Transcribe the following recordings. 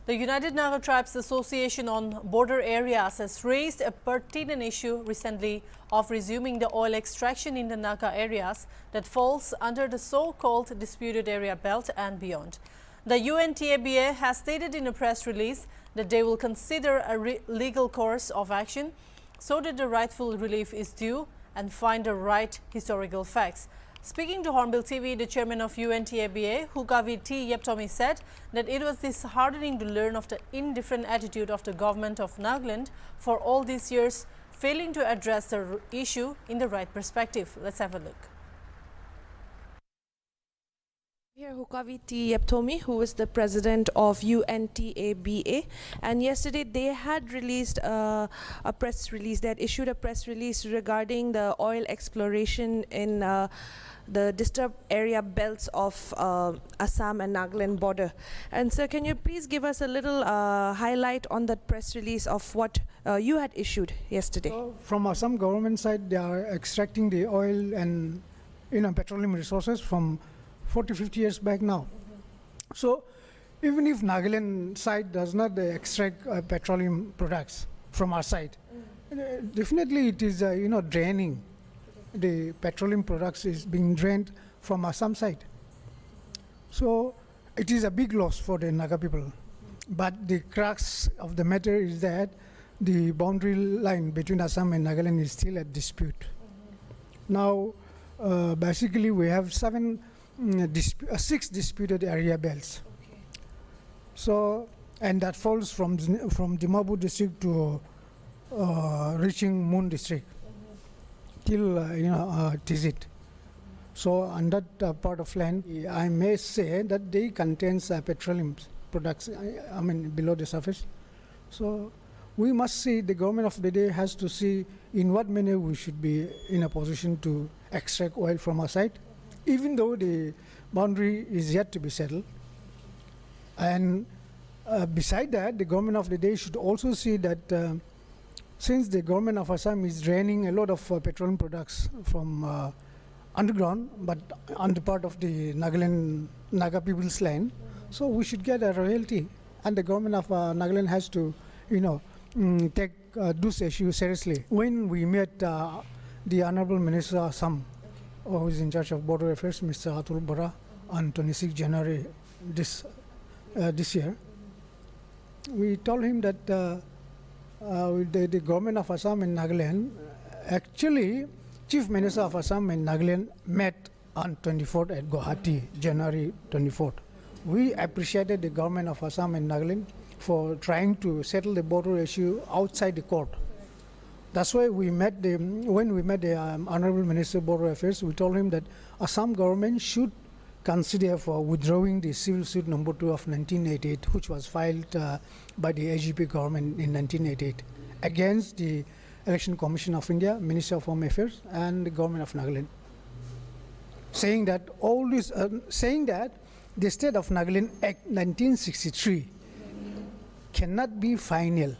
The United Naga Tribes Association on Border Areas has raised a pertinent issue recently of resuming the oil extraction in the Naga areas that falls under the so-called disputed area belt and beyond. The UNTABA has stated in a press release that they will consider a legal course of action so that the rightful relief is due and find the right historical facts. Speaking to Hornbill TV, the chairman of UNTABA, Hukavi T. Yeptomi, said that it was disheartening to learn of the indifferent attitude of the government of Nagaland for all these years, failing to address the issue in the right perspective. Let's have a look. Here Hukavi T. Yeptomi, who is the president of UNTABA, and yesterday they had released a press release. They had issued a press release regarding the oil exploration in the disturbed area belts of Assam and Nagaland border. And sir, can you please give us a little highlight on that press release of what you had issued yesterday? So from Assam government side, they are extracting the oil and petroleum resources from 40-50 years back now. So even if Nagaland side does not extract petroleum products from our side, definitely it is draining. The petroleum products is being drained from Assam side. So it is a big loss for the Naga people. But the crux of the matter is that the boundary line between Assam and Nagaland is still at dispute. Now, basically we have 6 disputed area belts. Okay. So, and that falls from Dimapur district to reaching Moon district till Tizit. So on that part of land, I may say that they contains petroleum products, I mean below the surface. So we must see, the government of the day has to see in what manner we should be in a position to extract oil from our side, even though the boundary is yet to be settled. And beside that, the government of the day should also see that since the government of Assam is draining a lot of petroleum products from underground, but on the part of the Naga people's land, so we should get a royalty. And the government of Nagaland has to, take this issue seriously. When we met the Honorable Minister of Assam, who is in charge of border affairs, Mr. Atul Bora, on 26 January this year, we told him that the government of Assam and Nagaland, actually, Chief Minister of Assam and Nagaland met on 24th at Guwahati, January 24th. We appreciated the government of Assam and Nagaland for trying to settle the border issue outside the court. That's why when we met the Honorable Minister of Border Affairs, we told him that Assam government should consider for withdrawing the civil suit number 2 of 1988, which was filed by the AGP government in 1988 against the Election Commission of India, Ministry of Home Affairs, and the government of Nagaland, saying that the State of Nagaland Act 1963 cannot be final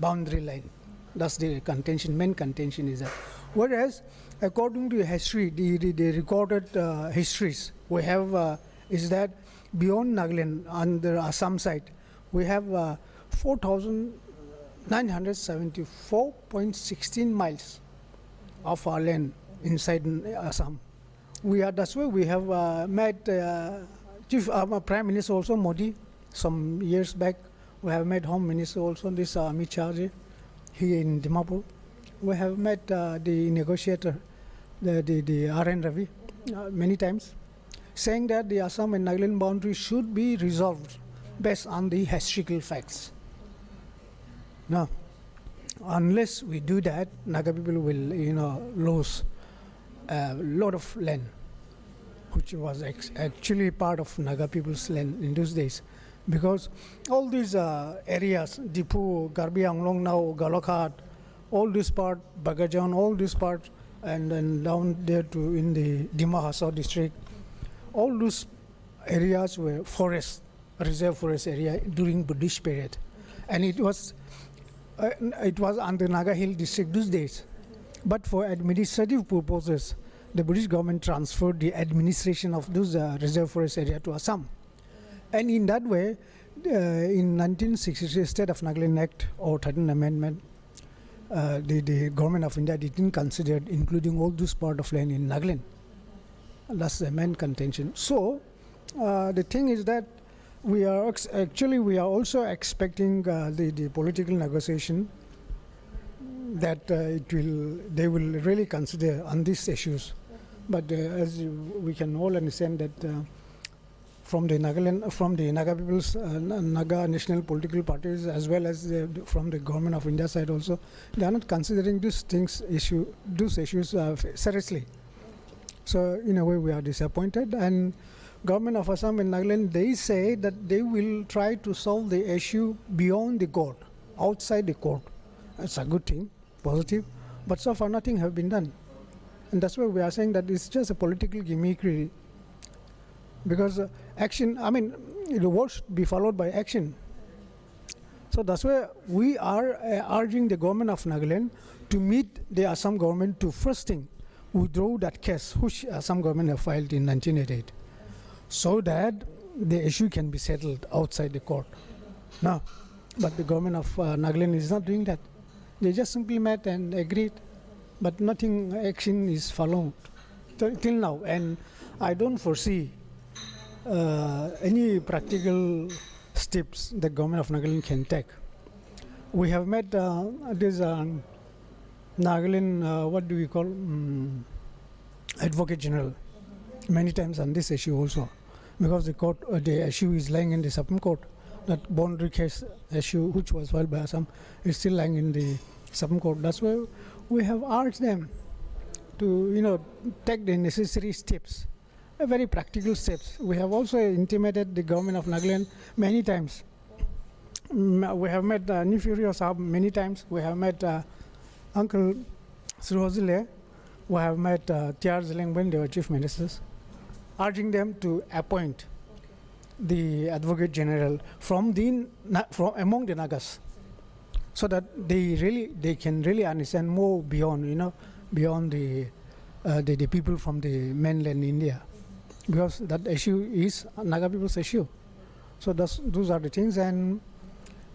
boundary line. That's the contention, main contention is that. Whereas, according to history, the recorded histories we have is that beyond Nagaland, on the Assam side, we have 4,974.16 miles of our land inside Assam. That's why we have met Prime Minister also, Modi, some years back. We have met Home Minister also, this Amit Shah here in Dimapur. We have met the negotiator, the R.N. Ravi, many times, saying that the Assam and Nagaland boundary should be resolved based on the historical facts. Now, unless we do that, Naga people will, lose a lot of land, which was actually part of Naga people's land in those days. Because all these areas, Dipu, Garbi Anglong now, Galokhat, all this part, Bagajan, all this part, and then down there to in the Dima Hasao district, all those areas were forest, reserve forest area during Buddhist period. And it was under Naga Hill district those days. But for administrative purposes, the British government transferred the administration of those reserve forest area to Assam. And in that way, in 1963 State of Nagaland Act or 13th Amendment, the government of India didn't consider including all this part of land in Nagaland. That's the main contention. So the thing is that we are we are also expecting the political negotiation that they will really consider on these issues. But as we can all understand that from the Naga people's Naga national political parties, as well as from the government of India side also, they are not considering these issues seriously. So in a way we are disappointed, and government of Assam and Nagaland, they say that they will try to solve the issue beyond the court, outside the court. It's a good thing, positive, but so far nothing have been done. And that's why we are saying that it's just a political gimmickry, because action, I mean, the word should be followed by action. So that's why we are urging the government of Nagaland to meet the Assam government to first thing withdraw that case which Assam government have filed in 1988, so that the issue can be settled outside the court. Now, but the government of Nagaland is not doing that. They just simply met and agreed, but nothing action is followed till now, and I don't foresee any practical steps the government of Nagaland can take. We have met this Nagaland, what do we call, Advocate General many times on this issue also, because the issue is lying in the Supreme Court. That boundary case issue which was filed by Assam is still lying in the Supreme Court. That's why we have urged them to take the necessary steps, very practical steps. We have also intimated the government of Nagaland many times. We have met Nifurio Saab many times. We have met Uncle Srihozile. We have met Tiar Zileng when they were chief ministers, urging them to appoint the Advocate General from among the Nagas, so that they can really understand more beyond the people from the mainland India, because that issue is Naga people's issue. So those are the things, and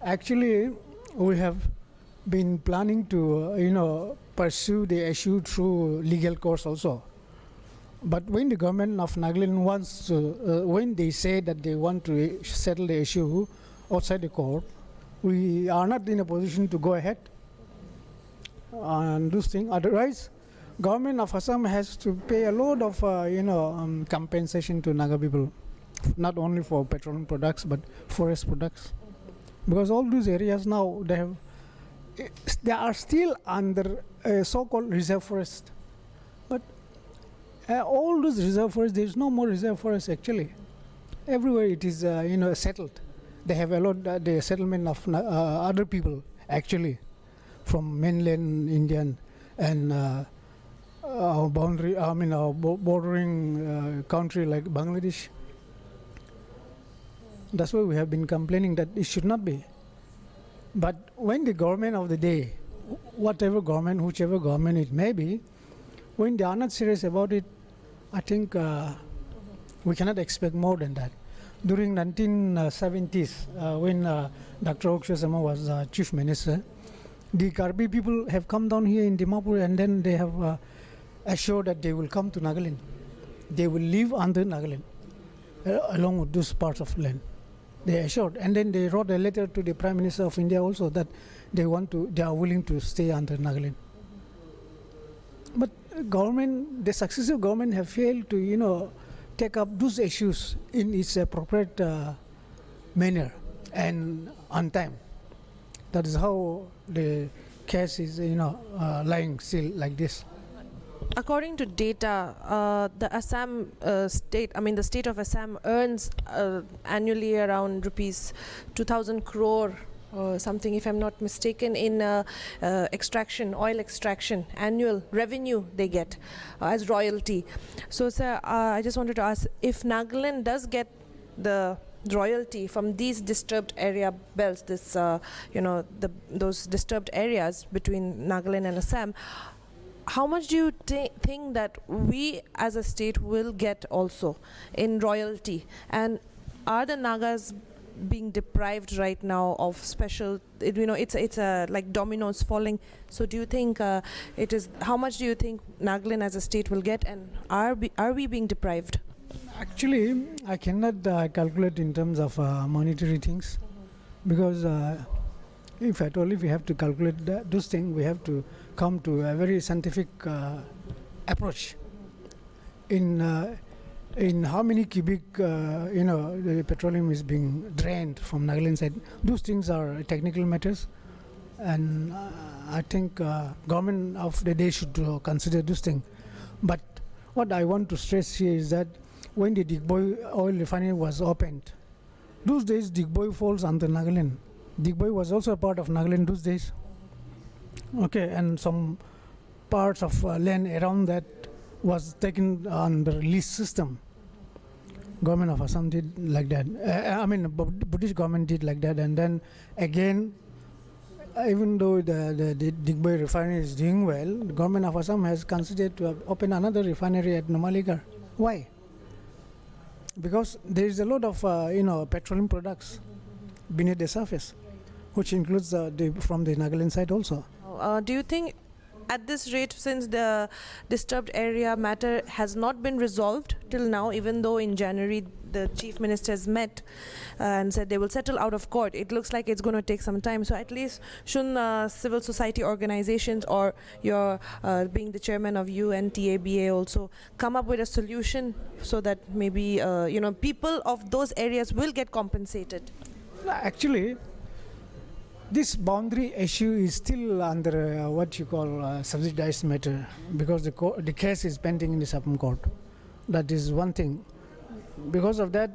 actually we have been planning to pursue the issue through legal course also. But when the government of Nagaland wants to, when they say that they want to settle the issue outside the court, we are not in a position to go ahead and do things. Otherwise, government of Assam has to pay a lot of compensation to Naga people, not only for petroleum products but forest products, because all these areas now they are still under a so-called reserve forest. But all those reserve forests, there is no more reserve forest actually. Everywhere it is settled. They have allowed the settlement of other people actually from mainland Indian and our bordering country like Bangladesh. That's why we have been complaining that it should not be. But when the government of the day, whichever government it may be, when they are not serious about it, I think we cannot expect more than that. During 1970s, when Dr. Oksha was chief minister, the Karbi people have come down here in Dimapur, and then they have assured that they will come to Nagaland. They will live under Nagaland, along with those parts of land. They assured, and then they wrote a letter to the Prime Minister of India also that they are willing to stay under Nagaland. But the successive government have failed to take up those issues in its appropriate manner and on time. That is how the case is lying still like this. According to data, the Assam state, the state of Assam earns annually around rupees 2,000 crore something, if I'm not mistaken, in oil extraction, annual revenue they get as royalty. So, sir, I just wanted to ask, if Nagaland does get the royalty from these disturbed area belts, those disturbed areas between Nagaland and Assam, how much do you think that we as a state will get also in royalty? And are the Nagas being deprived right now of special, it's a like dominoes falling. So do you think it is, how much do you think Nagaland as a state will get, and are we being deprived? Actually, I cannot calculate in terms of monetary things, because if at all, if we have to calculate those things, we have to come to a very scientific approach in how many cubic the petroleum is being drained from Nagaland side. Those things are technical matters, and I think government of the day should consider those things. But what I want to stress here is that when the Dismay oil refinery was opened, those days Dismay falls under Nagaland. Dismay was also a part of Nagaland those days. Okay, and some parts of land around that was taken on the lease system. Government of Assam did like that. British government did like that, and then again, even though the Dismay refinery is doing well, the government of Assam has considered to open another refinery at Numaligarh. Why? Because there is a lot of petroleum products beneath the surface, which includes from the Nagaland side also. Do you think at this rate, since the disturbed area matter has not been resolved till now, even though in January the chief ministers met and said they will settle out of court, it looks like it's going to take some time. So at least shouldn't civil society organizations, or your being the chairman of Untaba also, come up with a solution so that maybe people of those areas will get compensated? Actually, this boundary issue is still under what you call subsidized matter, because the case is pending in the Supreme Court. That is one thing. Because of that,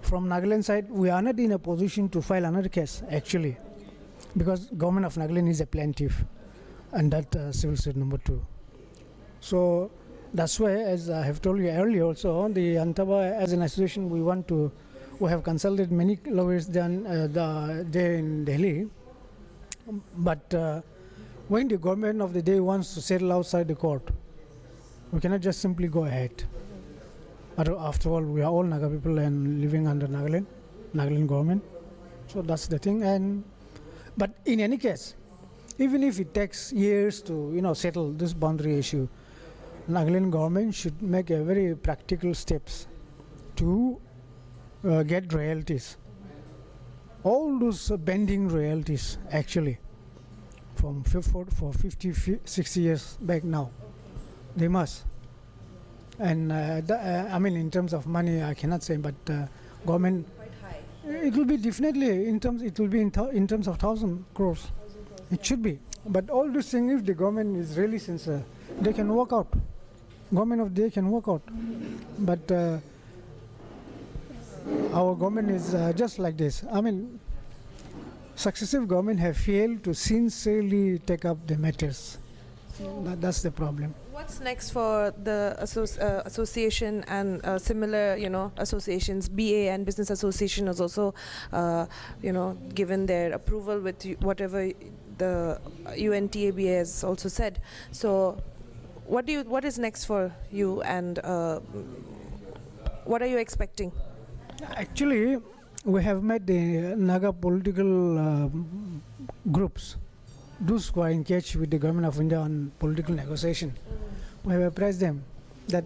from Nagaland side, we are not in a position to file another case, actually, because government of Nagaland is a plaintiff, and that civil suit number 2. So that's why, as I have told you earlier also, the Untaba as an association, we have consulted many lawyers there in Delhi. But when the government of the day wants to settle outside the court, we cannot just simply go ahead. After all, we are all Naga people and living under Nagaland government. So that's the thing. But in any case, even if it takes years to settle this boundary issue, Nagaland government should make a very practical steps to get royalties. All those pending royalties, actually, from for 50, 60 years back now, they must. And in terms of money, I cannot say, but government, Quite high. it will be definitely in terms of 1,000 crores. It should be. But all these things, if the government is really sincere, they can work out. Government of the day can work out. But our government is just like this. Successive government have failed to sincerely take up the matters. That's the problem. What's next for the association and similar, associations? BA and Business Association has also, given their approval with whatever the Untaba has also said. So, what is next for you, and what are you expecting? Actually, we have met the Naga political groups, those who are engaged with the government of India on political negotiation. We have appraised them that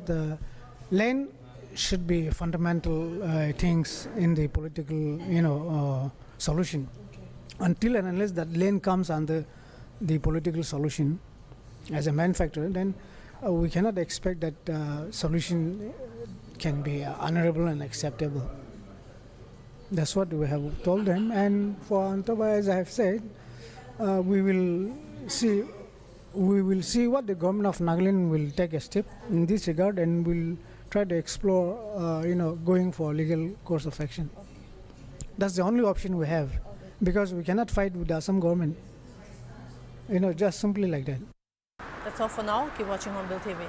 land should be fundamental things in the political, solution. Okay. Until and unless that land comes under the political solution as a main factor, then we cannot expect that solution can be honorable and acceptable. That's what we have told them. And for Untaba, as I have said, we will see what the government of Nagaland will take a step in this regard, and we'll try to explore, going for legal course of action. That's the only option we have, because we cannot fight with the Assam government, just simply like that. That's all for now. Keep watching Hornbill TV.